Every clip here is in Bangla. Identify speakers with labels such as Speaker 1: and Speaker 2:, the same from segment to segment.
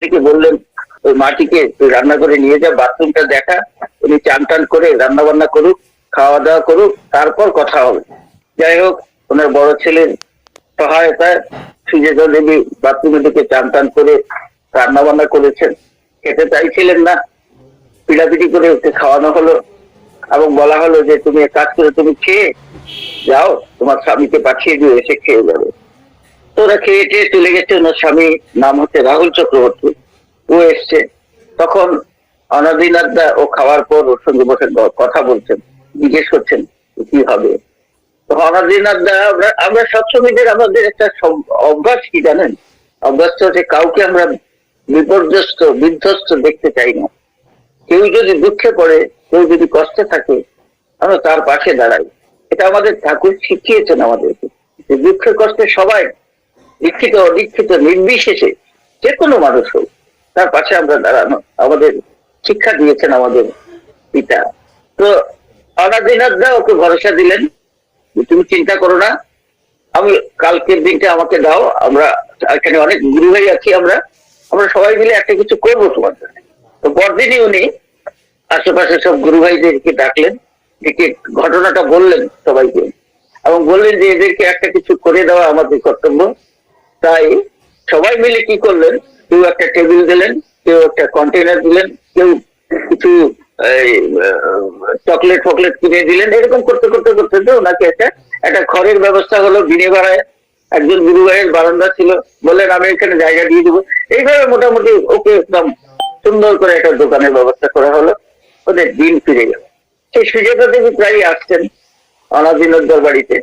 Speaker 1: থেকে বললেন ওই মাটিকে তুই রান্না করে নিয়ে যা, বাথরুমটা দেখা, উনি চান টান করে রান্না বান্না করুক, খাওয়া দাওয়া করুক, তারপর কথা হবে। যাই হোক, ওনার বড় ছেলের সহায়তায় সুজাতা দেবী বাথরুমে ঢুকে চান টান করে রান্না বান্না করেছেন। খেতে চাইছিলেন না, পিড়াপিড়ি করে ওকে খাওয়ানো হলো এবং বলা হলো যে তুমি এক কাজ করে তুমি খেয়ে যাও, তোমার স্বামীকে পাঠিয়ে দিও, এসে খেয়ে যাবে। তো ওরা খেয়ে টেয়ে চলে গেছে। ওনার স্বামী নাম হচ্ছে রাহুল চক্রবর্তী, ও এসছে। তখন অনাদিনাথ দা ও খাওয়ার পর ওর সঙ্গে বসে কথা বলছেন, জিজ্ঞেস করছেন কি হবে। তো অনাদিনাথ দা, আমরা সবসময়দের আমাদের একটা অভ্যাস কি জানেন, অভ্যাসটা হচ্ছে কাউকে আমরা বিপর্যস্ত বিধ্বস্ত দেখতে চাই না। কেউ যদি দুঃখে পড়ে, কেউ যদি কষ্টে থাকে, আমরা তার পাশে দাঁড়াই। এটা আমাদের ঠাকুর শিখিয়েছেন আমাদেরকে, যে দুঃখে কষ্টে সবাই, দীক্ষিত অদীক্ষিত নির্বিশেষে যে কোনো মানুষ হোক, তার পাশে আমরা দাঁড়ানো আমাদের শিক্ষা দিয়েছেন আমাদের পিতা। তো অনাদিনাথ দা ওকে ভরসা দিলেন, তুমি চিন্তা করো না, আমি কালকের দিনটা আমাকে দাও, আমরা এখানে অনেক গুরু ভাই আছি, আমরা আমরা সবাই মিলে একটা কিছু করবো তোমার জন্য। তো পরদিনই উনি আশেপাশে সব গুরু ভাইদেরকে ডাকলেন, ডেকে ঘটনাটা বললেন সবাইকে, এবং বললেন যে এদেরকে একটা কিছু করে দেওয়া আমাদের কর্তব্য। তাই সবাই মিলে কি করলেন, কেউ একটা টেবিল দিলেন, কেউ একটা কন্টেনার দিলেন, কেউ কিছু চকলেট ফকলেট কিনে দিলেন। এরকম করতে করতে করতে তো ওনাকে একটা একটা ঘরের ব্যবস্থা হলো দিনে বেড়ায়। একজন গুরু ভাইয়ের বারান্দা ছিল, বললেন আমি এখানে জায়গা দিয়ে দেবো। এইভাবে মোটামুটি ওকে একদম সুন্দর করে একটা দোকানের ব্যবস্থা করা হলো। ওদের দিন ফিরে গেল। সেই সুজাতা দেবী প্রায় আসছেন অনাদিনাথদার বাড়িতে।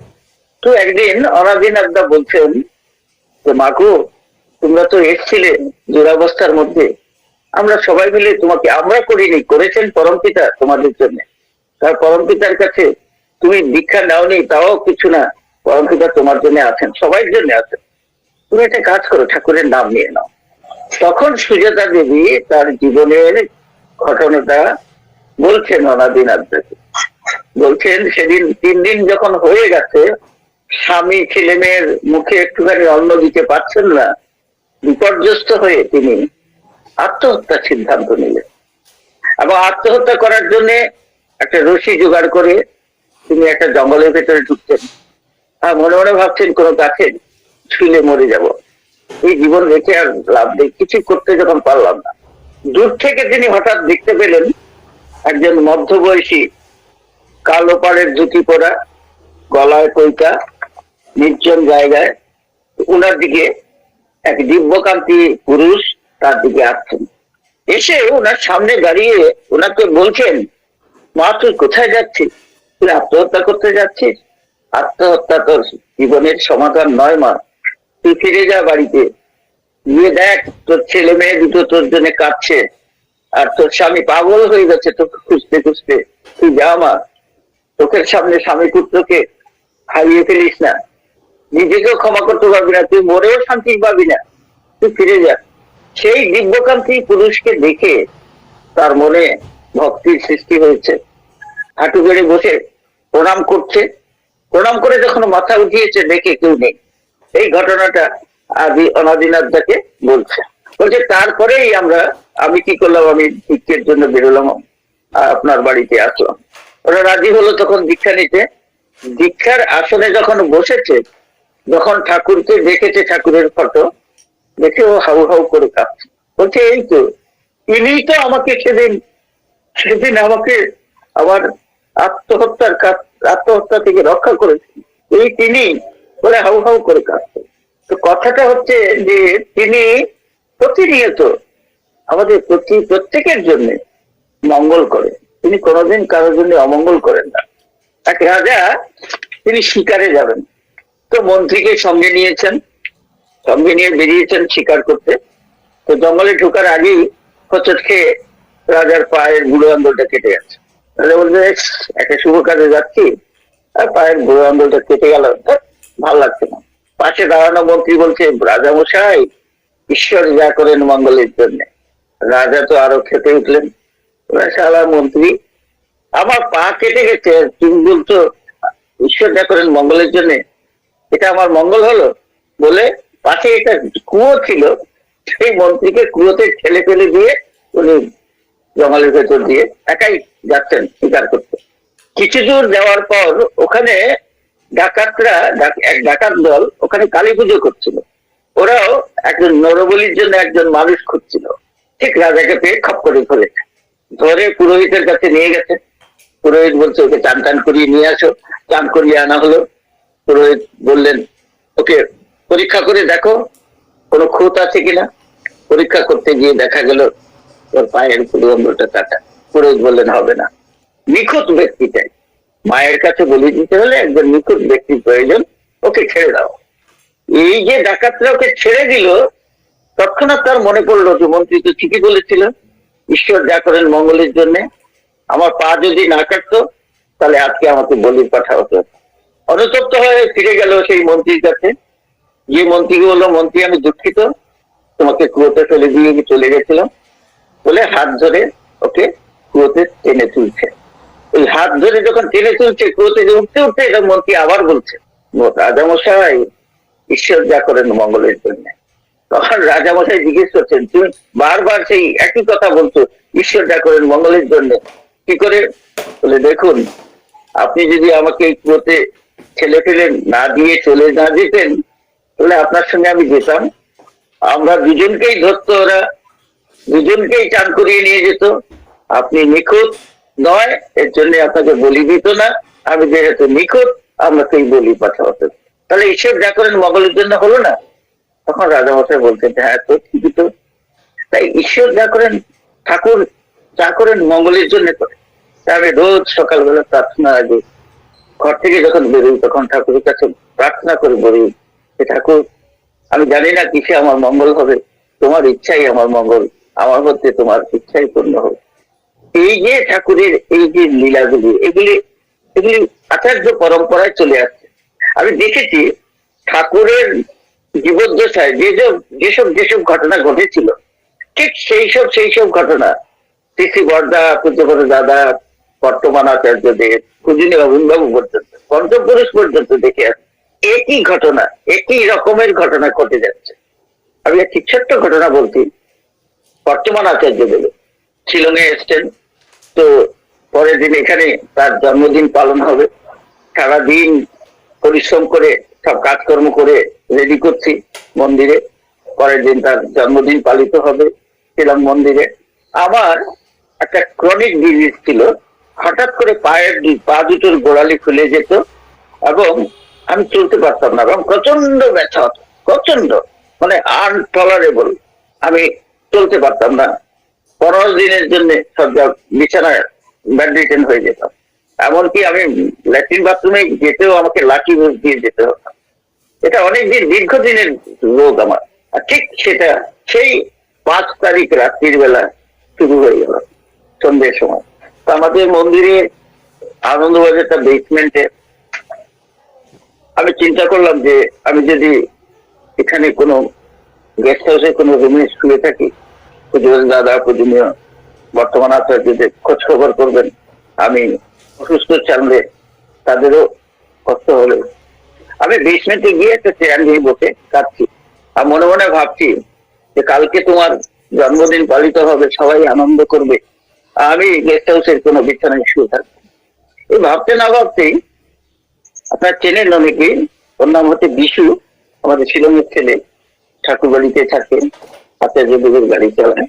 Speaker 1: তো একদিন অনাদিনাথদা বলছেন যে মাগো, তোমরা তো এসছিলে দুরাবস্থার মধ্যে, আমরা সবাই মিলে তোমাকে, আমরা করিনি, করেছেন পরমপিতা তোমাদের জন্য। তার পরমপিতার কাছে তুমি দীক্ষা নাওনি তাও কিছু না, পরমপিতা তোমার জন্য আছেন, সবাই জন্য আছেন। তুমি একটা কাজ করো, ঠাকুরের নাম নিয়ে নাও। তখন সুজাতা দেবী তার জীবনের ঘটনাটা বলছেন অনাদিনাথদাকে। বলছেন সেদিন 3 দিন যখন হয়ে গেছে, স্বামী ছেলে মেয়ের মুখে একটুখানি অন্ন দিতে পারছেন না, বিপর্যস্ত হয়ে তিনি আত্মহত্যার সিদ্ধান্ত নিলেন। এবং আত্মহত্যা করার জন্য একটা রশি জোগাড় করে তিনি একটা জঙ্গলের ভেতরে ঢুকছেন। আর মনে মনে ভাবছেন কোনো গাছে ছুঁলে মরে যাব, এই জীবন রেখে আর লাভ নেই, কিছু করতে যখন পারলাম না। দূর থেকে তিনি হঠাৎ দেখতে পেলেন একজন মধ্যবয়সী, কালো পাড়ের ধুতি পরা, গলায় কৈকা, নির্জন জায়গায় উনার দিকে এক দিব্যকান্তি পুরুষ তার দিকে আসছেন। এসে ওনার সামনে দাঁড়িয়ে ওনাকে বলছেন, মা তুই কোথায় যাচ্ছিস? তুই আত্মহত্যা করতে যাচ্ছিস? আত্মহত্যা তোর জীবনের সমাধান নয় মা, তুই ফিরে যা বাড়িতে, গিয়ে দেখ তোর ছেলে মেয়ে দুটো তোর জন্য কাঁদছে, আর তোর স্বামী পাগল হয়ে গেছে তোকে খুঁজতে খুঁজতে। তুই যা মা, চোখের সামনে স্বামী পুত্রকে হারিয়ে ফেলিস না, নিজেকেও ক্ষমা করতে পারবি না, তুই মরেও শান্তি পাবি না, তুই ফিরে যা। সেই দিব্যকান্তি পুরুষকে দেখে তার মনে ভক্তির সৃষ্টি হয়েছে। হাঁটু গেড়ে বসে প্রণাম করছে। প্রণাম করে যখন মাথা উঠিয়েছে দেখে কেউ নেই। এই ঘটনাটা অনাদিনাথদাকে বলছে। বলছে তারপরেই আমি কি করলাম, আমি ভিক্ষের জন্য বেরোলাম, আপনার বাড়িতে আসলাম। ওরা রাজি হলো তখন দীক্ষা নিতে। দীক্ষার আসনে যখন বসেছে, যখন ঠাকুরকে দেখেছে, ঠাকুরের ফটো দেখে ও হাউ হাউ করে কাঁদছে। বলছে এই তো ইনিই তো আমাকে সেদিন সেদিন আমাকে আমার আত্মহত্যা থেকে রক্ষা করেছেন, এই তিনি, বলে হাউ হাউ করে কাঁদছে। তো কথাটা হচ্ছে যে তিনি প্রতিনিয়ত আমাদের প্রত্যেকের জন্য মঙ্গল করেন, তিনি কোনোদিন কারোর জন্য অমঙ্গল করেন না। এক রাজা, তিনি শিকারে যাবেন, তো মন্ত্রীকে সঙ্গে নিয়েছেন, সঙ্গে নিয়ে বেরিয়েছেন শিকার করতে। তো জঙ্গলে ঢোকার আগেই হোঁচট খেয়ে রাজার পায়ের বুড়ো আঙ্গুলটা কেটে গেছে। তাহলে বলছে একটা শুভ কাজে যাচ্ছি আর পায়ের বুড়ো আঙ্গুলটা কেটে গেল, ভালো লাগছে না। পাশে দাঁড়ানো মন্ত্রী বলছে, রাজা মশাই ঈশ্বর যা করেন মঙ্গলের জন্য। রাজা তো আরো খেতে উঠলেন, শালা মন্ত্রী, আমার পা কেটে গেছে, তুমি বলছো ঈশ্বর যা করেন মঙ্গলের জন্য, এটা আমার মঙ্গল হলো? বলে পাশে একটা কুয়ো ছিল, সেই মন্ত্রীকে কুয়োতে ঠেলে ফেলে দিয়ে উনি জঙ্গলের ভেতর দিয়ে একাই যাচ্ছেন শিকার করতে। কিছু দূর যাওয়ার পর ওখানে ডাকাতরা, এক ডাকাত দল ওখানে কালী পুজো করছিল। ওরাও একজন নরবলির জন্য একজন মানুষ খুঁজছিল। ঠিক রাজাকে পেয়ে খপ করে ধরেছে, ধরে পুরোহিতের কাছে নিয়ে গেছে। পুরোহিত বলছে ওকে চান টান করিয়ে নিয়ে আসো। চান করিয়ে আনা হলো। পুরোহিত বললেন ওকে পরীক্ষা করে দেখো কোনো খুঁত আছে কিনা। পরীক্ষা করতে গিয়ে দেখা গেল ওর পায়ের পুরোটা কাটা। পুরোহিত বললেন হবে না, নিখুঁত ব্যক্তি চাই। মায়ের কাছে বলে দিতে হলে একজন নিখুঁত ব্যক্তির প্রয়োজন, ওকে ছেড়ে দাও। এই যে ডাকাতরা ওকে ছেড়ে দিল, তৎক্ষণাৎ তার মনে পড়লো যে মন্ত্রী তো ঠিকই বলেছিল, ঈশ্বর যা করেন মঙ্গলের জন্য। আমার পা যদি না কাটতো তাহলে আজকে আমাকে বলির পাঠা হতো। অনুতপ্ত হয়ে ফিরে গেল সেই মন্ত্রীর কাছে। যে মন্ত্রীকে বললো মন্ত্রী আমি দুঃখিত, তোমাকে কুয়োতে ফেলে দিয়ে চলে গেছিলাম বলে হাত ধরে ওকে কুয়োতে টেনে তুলছে। ওই হাত ধরে যখন টেনে তুলছে কুয়োতে উঠতে উঠতে এটা মন্ত্রী আবার বলছে রাজামশাই ঈশ্বর যা করেন মঙ্গলের জন্য। তখন রাজামশাই জিজ্ঞেস করছেন তুমি বারবার সেই একই কথা বলছো, ঈশ্বর যা করেন মঙ্গলের জন্য, কি করে? বলে দেখুন আপনি যদি আমাকে এই কুয়োতে ছেলে ফেলে না দিয়ে চলে না যেতেন তাহলে আপনার সঙ্গে আমি যেতাম, আমরা দুজনকেই ধরতো, ওরা দুজনকেই চান করিয়ে নিয়ে যেত। আপনি নিখুঁত নয় এর জন্য আপনাকে বলি দিত না, আমি যেহেতু নিখুঁত আমাকেই বলি পাঠা হতো। তাহলে ঈশ্বর যা করেন মঙ্গলের জন্য হলো না? তখন রাজামশাই বলতেন হ্যাঁ তো ঠিকই তো। তাই ঈশ্বর যা করেন, ঠাকুর যা করেন মঙ্গলের জন্য করে। আমি রোজ সকালবেলা প্রার্থনা আগে ঘর থেকে যখন বেরোই তখন ঠাকুরের কাছে প্রার্থনা করে বেরোই, ঠাকুর আমি জানি না কিসে আমার মঙ্গল হবে, তোমার ইচ্ছাই আমার মঙ্গল, আমার মধ্যে তোমার ইচ্ছাই পূর্ণ হবে। এই যে ঠাকুরের এই যে লীলাগুলি, এগুলি এগুলি আচার্য পরম্পরায় চলে আসছে। আমি দেখেছি ঠাকুরের জীবদ্দশায় যেসব যেসব ঘটনা ঘটেছিল, ঠিক সেই সব ঘটনা শ্রী বর্দা, পূজ্যপদ দাদা, বর্তমান আচার্যদেব, পূজনীয় বাবু পর্যন্ত, পঞ্চপুরুষ পর্যন্ত দেখে আসছে একই ঘটনা, একই রকমের ঘটনা ঘটে যাচ্ছে। আমি একটি ছোট্ট ঘটনা বলছি। বর্তমান আচার্যদেব শিলংয়ে এসছেন, তো পরের দিন এখানে তার জন্মদিন পালন হবে। সারাদিন পরিশ্রম করে সব কাজকর্ম করে রেডি করছি মন্দিরে, পরের দিন তার জন্মদিন পালিত হবে শিলং মন্দিরে। আমার একটা ক্রনিক ডিজিজ ছিল, হঠাৎ করে পা দুটোর গোড়ালি খুলে যেত এবং আমি চলতে পারতাম না এবং প্রচন্ড ব্যথা হতো, প্রচন্ড, মানে আনটলারেবল। আমি চলতে পারতাম না। 15 দিনের জন্য সব বিছানায় ব্যান্ডেটেন হয়ে যেতাম। এমনকি আমি ল্যাট্রিন বাথরুমে যেতেও আমাকে লাঠি দিয়ে যেতে হতো। এটা অনেকদিন দীর্ঘদিনের রোগ আমার। আর ঠিক সেটা সেই 5 তারিখ রাত্রির বেলা শুরু হয়ে গেল সন্ধ্যের সময়। তো আমাদের মন্দিরে আনন্দবাজারটা বেসমেন্টে। আমি চিন্তা করলাম যে আমি যদি এখানে কোনো গেস্ট হাউসে কোনো রুমে শুয়ে থাকি, দাদা পূজনীয় বর্তমান আচার্যদের খোঁজ খবর করবেন, আমি অসুস্থ জানলে তাদেরও কষ্ট হলে। আমি বেসমেন্টে গিয়ে একটা চেয়ার নিয়ে বসে কাঁদছি আর মনে মনে ভাবছি যে কালকে তোমার জন্মদিন পালিত হবে, সবাই আনন্দ করবে, আমি গেস্ট হাউসের কোনো বিছানায় শুয়ে থাকবো। এই ভাবতে না ভাবতেই আপনার চেনেন অনেকে, ওর নাম হচ্ছে বিশু, আমাদের শিলংয়ের ছেলে, ঠাকুর বাড়িতে থাকে, আচার্যদেবের গাড়ি চালায়।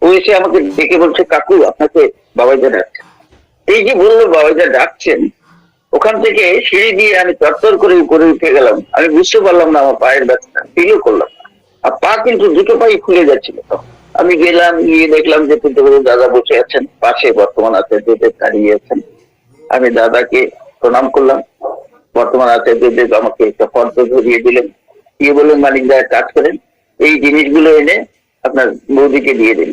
Speaker 1: ও এসে আমাকে ডেকে বলছে কাকু আপনাকে বাবাইদা ডাকছেন। এই যে বললো বাবাইদা ডাকছেন, ওখান থেকে সিঁড়ি দিয়ে আমি তরতর করে উপরে উঠে গেলাম। আমি বুঝতে পারলাম না আমার পায়ের ব্যথা, ফিলও করলাম না। আর পা কিন্তু দুটো পাই খুলে যাচ্ছিল। আমি গেলাম, গিয়ে দেখলাম যে দাদা বসে আছেন পাশে, বর্তমান আচার্যদেব দাঁড়িয়ে আছেন। আমি দাদাকে প্রণাম করলাম। বর্তমান আচার্যদেব আমাকে একটা ফর্দ ধরিয়ে দিলেন, দিয়ে বললেন মালিক দা কাজ করেন, এই জিনিসগুলো এনে আপনার বৌদিকে দিয়ে দিন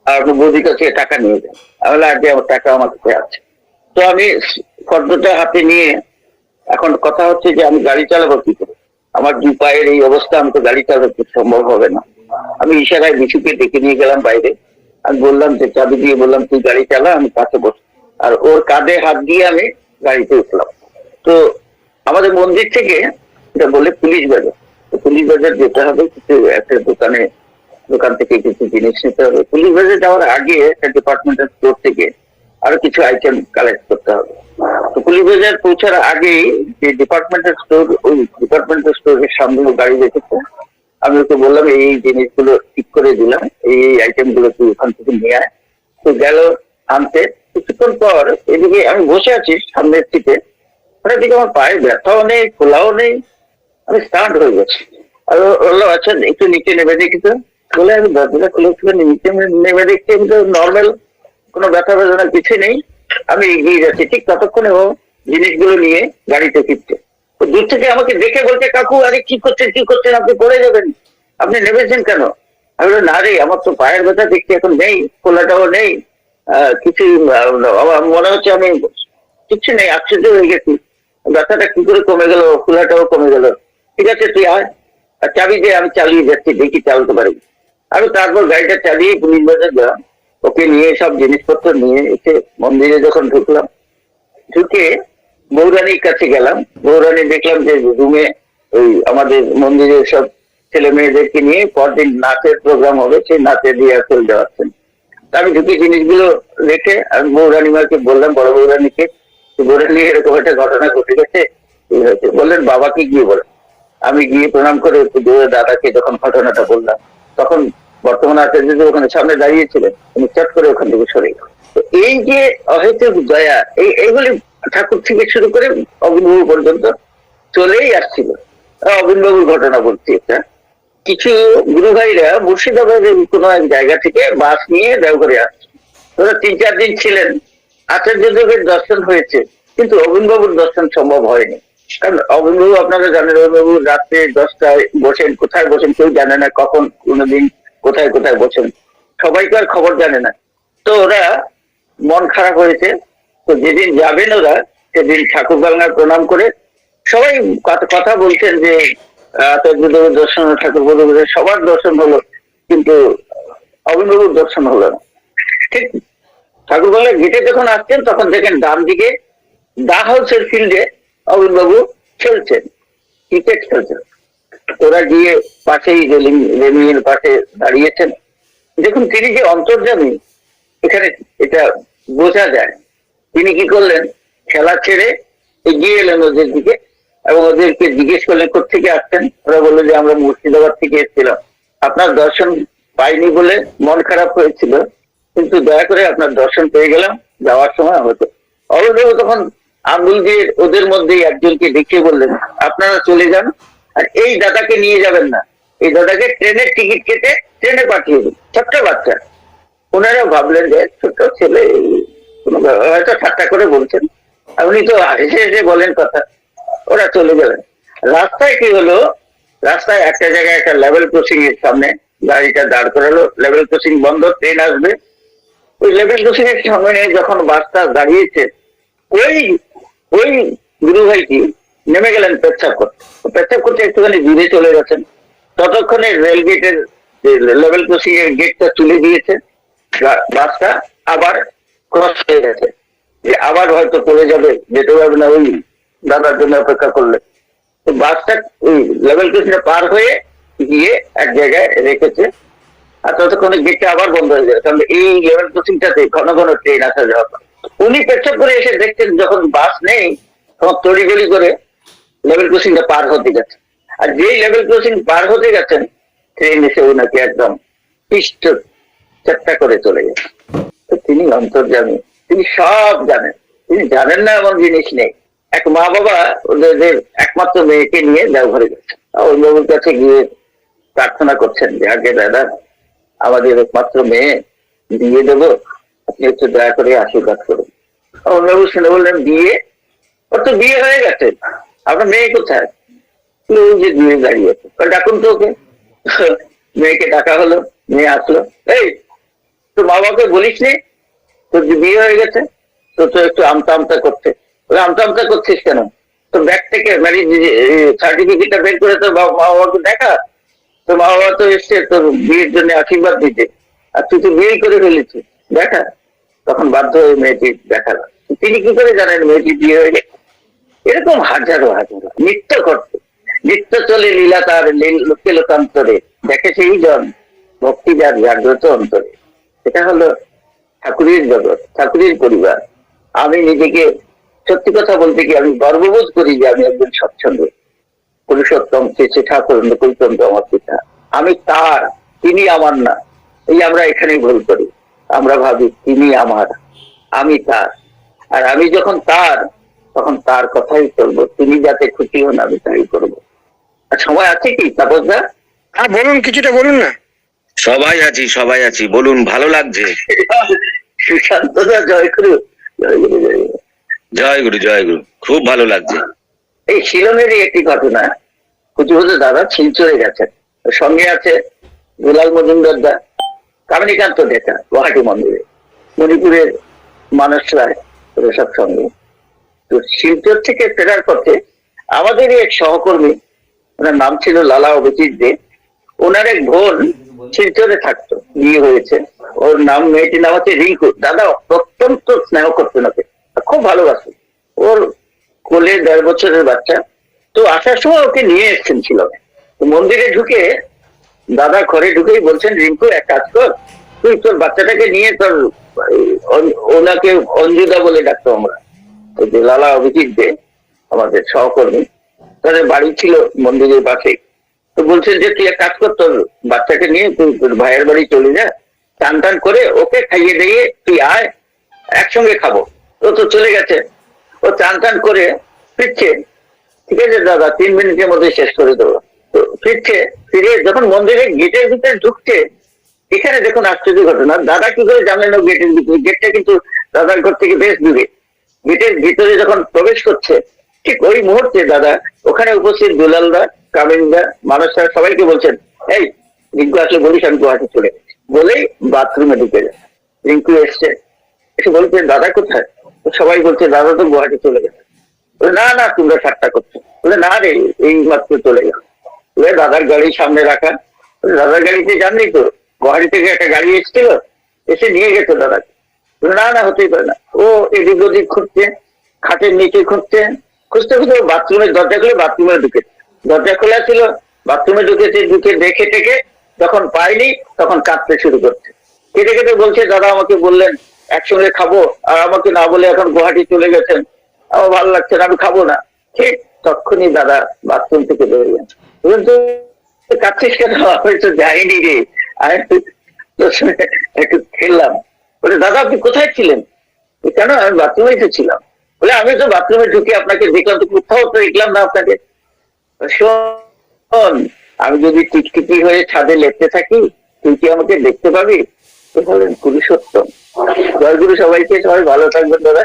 Speaker 1: আর আপনার বৌদির কাছে টাকা নিয়ে যান। আমি বললাম আজকে আমার টাকা আমার কাছে আছে। তো আমি ফর্দটা হাতে নিয়ে, এখন কথা হচ্ছে যে আমি গাড়ি চালাবো কি করে, আমার 2 পায়ের এই অবস্থা, আমি তো গাড়ি চালাতে সম্ভব হবে না। আমি ইশারায় বিশুকে ডেকে নিয়ে গেলাম বাইরে। আমি বললাম যে চাবি দিয়ে বললাম তুই গাড়ি চালা, আমি কাছে বসি, আর ওর কাঁধে হাত দিয়ে আমি গাড়িতে উঠলাম। তো আমাদের মন্দির থেকে এটা বলে পুলিশ বাজার, পুলিশ বাজার যেতে হবে, কিছু একটা দোকান থেকে কিছু জিনিস নিতে হবে। পুলিশ বাজার যাওয়ার আগে একটা ডিপার্টমেন্টাল স্টোর থেকে আরো কিছু আইটেম কালেক্ট করতে হবে। তো পুলিশ বাজার পৌঁছার আগেই যে ডিপার্টমেন্টাল স্টোর, ওই ডিপার্টমেন্টাল স্টোরের সামনে গাড়ি রেখেছে। আমি ওকে বললাম এই জিনিসগুলো ঠিক করে দিলাম, এই আইটেম গুলো তুই ওখান থেকে নিয়ে আয়। তো গেল আনতে। কিছুক্ষণ পর এদিকে আমি বসে আছি সামনের সিটে, হঠাৎ দিকে আমার পায়ে ব্যথাও নেই, খোলাও নেই, আমি স্টার্ট হয়ে গেছি। আর বললো আচ্ছা একটু নিচে নেমে দেখি তো। বলে আমি দরজাটা খুলে নিচে নেমে দেখছি, আমি তো নর্মাল, কোনো ব্যথা বেদনা কিছু নেই। আমি এগিয়ে যাচ্ছি, ঠিক ততক্ষণে ও জিনিসগুলো নিয়ে গাড়িতে ফিরছে। তো দূর থেকে আমাকে দেখে বলছে, কাকু আরে কি করছেন, আপনি পড়ে যাবেন, আপনি নেমেছেন কেন? আমি বললাম না রে, আমার তো পায়ের ব্যথা দেখছি এখন নেই, খোলাটাও নেই, কিছু আমার মনে হচ্ছে আমি কিচ্ছু নেই, আশ্চর্য হয়ে গেছি, ব্যথাটা কি করে কমে গেল, খোলাটাও কমে গেল। ঠিক আছে তুই আয়, আর চাবি দিয়ে আমি চালিয়ে যাচ্ছি, দেখি চালাতে পারি। আমি তারপর গাড়িটা চালিয়ে পুলিশ বাজার গেলাম, ওকে নিয়ে সব জিনিসপত্র নিয়ে এসে মন্দিরে যখন ঢুকলাম, ঢুকে বৌরানীর কাছে গেলাম। বৌরানী দেখলাম যে রুমে ওই আমাদের মন্দিরে সব ছেলে মেয়েদেরকে নিয়ে পরদিন নাচের প্রোগ্রাম হবে, সেই নাচের রিহার্সেল দেওয়াচ্ছেন। আমি ঢুকে জিনিসগুলো রেখে আমি বৌরানীমাকে বললাম, বড় বৌরানীকে, বৌরানী এরকম একটা ঘটনা ঘটে গেছে। বললেন বাবাকে গিয়ে বলেন। আমি গিয়ে প্রণাম করে দাদাকে যখন ঘটনাটা বললাম, তখন বর্তমান আচার্য ওখানে সামনে দাঁড়িয়েছিলেন, উনি চট করে ওখান থেকে সরে গেলেন। তো এই যে অহেতুক দয়া, এইগুলি ঠাকুর থেকে শুরু করে অবিনবাবু পর্যন্ত চলেই আসছিল। অবিনবাবুর ঘটনা বলছি একটা। কিছু গুরু ভাইরা মুর্শিদাবাদের কোন এক জায়গা থেকে বাস নিয়ে দেওঘরে আসছে। ওরা 3-4 দিন ছিলেন। আচার্যদেবের দর্শন হয়েছে, কিন্তু অবিনবাবুর দর্শন সম্ভব হয়নি। কারণ অবিনবাবু আপনারা জানেন, অবিনবাবু রাত্রে 10টায় বসেন, কোথায় বসেন কেউ জানে না, কখন কোনোদিন কোথায় বসেন, সবাই তো আর খবর জানে না। তো ওরা মন খারাপ হয়েছে। তো যেদিন যাবেন ওরা, সেদিন ঠাকুর বাংলার প্রণাম করে সবাই কথা বলছেন যে আচার্যদেবের দর্শন, ঠাকুর বলবেন সবার দর্শন হলো, কিন্তু অবিনবাবুর দর্শন হলো না। ঠিক ঠাকুর বাংলার গেটে যখন আসছেন, তখন দেখেন ডান দিকে দা হাউসের ফিল্ডে অবিনবাবু খেলছেন, ক্রিকেট খেলছেন। ওরা গিয়ে পাশেই রেলিং এর পাশে দাঁড়িয়েছেন। দেখুন তিনি যে অন্তর্যামী, এখানে এটা বোঝা যায়। তিনি কি করলেন, খেলা ছেড়ে এগিয়ে এলেন ওদের দিকে এবং ওদেরকে জিজ্ঞেস করলেন কোথেকে আসছেন। ওরা বললো যে আমরা মুর্শিদাবাদ থেকে এসেছিলাম, আপনার দর্শন পাইনি বলে মন খারাপ হয়েছিল, কিন্তু দয়া করে আপনার দর্শন পেয়ে গেলাম, যাওয়ার সময় হতো। অবশ্যই তখন আঙ্গুল দিয়ে ওদের মধ্যে একজনকে দেখিয়ে বললেন, আপনারা চলে যান, আর এই দাদাকে নিয়ে যাবেন না, এই দাদাকে ট্রেনের টিকিট কেটে ট্রেনে পাঠিয়ে দিন। ছোট্ট বাচ্চা। ওনারা ভাবলেন যে ছোট্ট ছেলে হয়তো ঠাট্টা করে বলছেন, উনি তো হেসে বলেন কথা। ওরা চলে গেলেন। রাস্তায় কি হলো, রাস্তায় একটা জায়গায় একটা লেভেল ক্রসিং এর সামনে গাড়িটা দাঁড় করালো। লেভেল ক্রসিং বন্ধ, ট্রেন আসবে। ওই লেভেল ক্রসিং এর সামনে যখন বাসটা দাঁড়িয়েছে, ওই গুরু ভাইটি নেমে গেলেন পেচ্ছাপ করতে একটুখানি দূরে চলে গেছেন। ততক্ষণে রেল গেটের লেভেল ক্রসিং এর গেটটা তুলে দিয়েছে, বাসটা আবার ক্রস হয়ে গেছে, যে আবার হয়তো পড়ে যাবে, যেতে পারবে না ওই দাদার জন্য অপেক্ষা করলে। তো বাসটা ওই লেভেল ক্রসিং পার হয়ে গিয়ে এক জায়গায় রেখেছে, আর ততক্ষণে গেটটা আবার বন্ধ হয়ে যাবে, কারণ এই লেভেল ক্রসিংটাতে ঘন ঘন ট্রেন আসা যাওয়া। উনি পেছন করে এসে দেখছেন যখন বাস নেই, তখন তড়িগড়ি করে লেভেল ক্রসিংটা পার হতে গেছে। আর যেই লেভেল ক্রসিং পার হতে গেছেন, ট্রেন এসে ওনাকে একদম পিষ্ট চেষ্টা করে চলে গেছে। তিনি অন্তর্যামী, তিনি সব জানেন, তিনি জানেন না এমন জিনিস নেই। এক মা বাবা ওদের একমাত্র মেয়েকে নিয়ে দেওঘরে গেছে, ওই বাবুর কাছে গিয়ে প্রার্থনা করছেন যে আগে দাদা আমাদের একমাত্র মেয়ে, বিয়ে দেবো, আপনি একটু দয়া করে আশীর্বাদ করুন। অন্যবাবু শুনে বললেন বিয়ে? ওর তো বিয়ে হয়ে গেছে, আপনার মেয়ে কোথায়? যে বিয়ে দাঁড়িয়েছে, ডাকুন তো ওকে। মেয়েকে ডাকা হলো, মেয়ে আসলো। এই তো মা বাবাকে বলিস নি তোর যে বিয়ে হয়ে গেছে? তো একটু আমতা করছে। আমতা করছিস কেন? তো ব্যাগ থেকে ম্যারেজ সার্টিফিকেটটা বের করে তোর মা বাবাকে দেখা। তোর মা বাবা তো এসছে তোর বিয়ের জন্য আশীর্বাদ দিতে, আর তুই তো বিয়ে করে ফেলেছিস, দেখা। তখন বাধ্য হয়ে মেয়েটি দেখালো। তিনি কি করে জানেন মেয়েটি বিয়ে হয়ে গেছে? এরকম হাজারো নিত্য ঘটছে। নিত্য চলে লীলা তার লোকে লোকান্তরে, দেখে সেই জন ভক্তি যার জাগ্রত অন্তরে। এটা হলো ঠাকুরের জগৎ, ঠাকুরের পরিবার। আমি নিজেকে সত্যি কথা বলতে কি আমি গর্ববোধ করি যে আমি একজন স্বচ্ছন্দ পুরুষোত্তম শ্রী ঠাকুর নকুলচন্দ্র আমার পিতা। আমি তার, তিনি আমার না। এই আমরা এখানেই ভুল করি, আমরা ভাবি তিনি আমার, আমি তার। আর আমি যখন তার, তখন তার কথাই চলবো, তিনি যাতে খুশি হন আমি তাই করবো। আর সময় আছে কি তাপসদা?
Speaker 2: হ্যাঁ বলুন, কিছুটা বলুন না।
Speaker 3: সবাই আছি বলুন, ভালো লাগছে।
Speaker 1: সুশান্তদা জয় গুরু। জয় গুরু, জয় গুরু।
Speaker 3: জয় গুরু, খুব ভালো লাগছে।
Speaker 1: এই শিলংয়েরই একটি ঘটনা। কুচিপুজো দাদা শিলচরে গেছেন, সঙ্গে আছে দুলাল মজুমদার দা, কামিনীকান্ত ডেকা গুয়াহাটি মন্দিরে, মণিপুরের মানস রায়, সব সঙ্গে। তো শিলচর থেকে ফেরার পথে আমাদেরই এক সহকর্মী, ওনার নাম ছিল লালা অভিজিৎ দে, ওনার এক বোন শিলচরে থাকতো, বিয়ে হয়েছে। ওর নাম, মেয়েটির নাম হচ্ছে রিঙ্কু। দাদা অত্যন্ত স্নেহ করতেন ওকে, খুব ভালোবাসতেন। ওর কোলে 1.5 বছরের বাচ্চা। তো আসার সময় ওকে নিয়ে এসছেন শিলংয়ে। মন্দিরে ঢুকে দাদা ঘরে ঢুকেই বলছেন, রিঙ্কু এক কাজ কর, তুই তোর বাচ্চাটাকে নিয়ে তোর, ওনাকে অঞ্জুদা বলে ডাকতো আমরা, ওই যে লালা অভিজিৎ দে আমাদের সহকর্মী, তাদের বাড়ি ছিল মন্দিরের পাশে। তো বলছেন যে তুই এক কাজ কর, তোর বাচ্চাকে নিয়ে তুই তোর ভাইয়ের বাড়ি চলে যা, টান টান করে ওকে খাইয়ে দিয়ে তুই আয়, একসঙ্গে খাবো। ও তো চলে গেছে। ও টান টান করে ফিরছে, ঠিক আছে দাদা 3 মিনিটের মধ্যে শেষ করে দেবো। তো ফিরছে, ফিরে যখন মন্দিরের গেটের ভিতরে ঢুকছে, এখানে দেখুন আশ্চর্য ঘটনা। দাদা কি করে জানলেন ও গেটের ভিতরে? গেটটা কিন্তু দাদার ঘর থেকে বেশ দূরে। গেটের ভিতরে যখন প্রবেশ করছে, ঠিক ওই মুহূর্তে দাদা ওখানে উপস্থিত দুলালদা, কামিনদা, মানুষরা সবাইকে বলছেন, এই রিঙ্কু আসলে বলিস আমি গুয়াহাটি চলে গেছি, বলেই বাথরুমে ঢুকে যায়। রিঙ্কু এসছে, এসে বলছে দাদা কোথায়? সবাই বলছে দাদা তো গুয়াহাটি চলে গেছে। বলে না না তোমরা ঠাট্টা করছো। বলে না রে, এই মাত্র চলে গেল। বলে দাদার গাড়ি সামনে রাখা। দাদার গাড়িতে জানলি তো, গুয়াহাটি থেকে একটা গাড়ি এসেছিল, এসে নিয়ে গেছে দাদাকে। না না হতেই পারে না। ও এদিক ওদিক খুঁজছে, খাটের নিচে খুঁজছে, খুঁজতে খুঁজতে বাথরুমের দরজা খুলে বাথরুমে ঢুকেছে। দরজা খোলা ছিল, বাথরুমে ঢুকেছে, ঢুকে দেখে টেকে যখন পাইনি তখন কাঁদতে শুরু করছে। কেটে কেটে বলছে দাদা আমাকে বললেন একসঙ্গে খাবো, আর আমাকে না বলে এখন গুয়াহাটি চলে গেছেন, আমার ভালো লাগছে না, আমি খাবো না। ঠিক তখনই দাদা বাথরুম থেকে বেরোলেন। কিন্তু কাঁদছিস কেন? আমি তো যাইনি রে, আমি একটু খেললাম। বলে দাদা আপনি কোথায় ছিলেন? কেন? আমি বাথরুমে তো ছিলাম। বলে আমি তো বাথরুমে ঢুকে আপনাকে দেখলাম, তো কোথাও তো দেখলাম না আপনাকে। শোন, আমি যদি টিকটিকি হয়ে ছাদে লেপতে থাকি, তুই কি আমাকে দেখতে পাবি? তো বলেন পুরুষোত্তম। জয় গুরু সবাইকে, সবাই ভালো থাকবেন দাদা।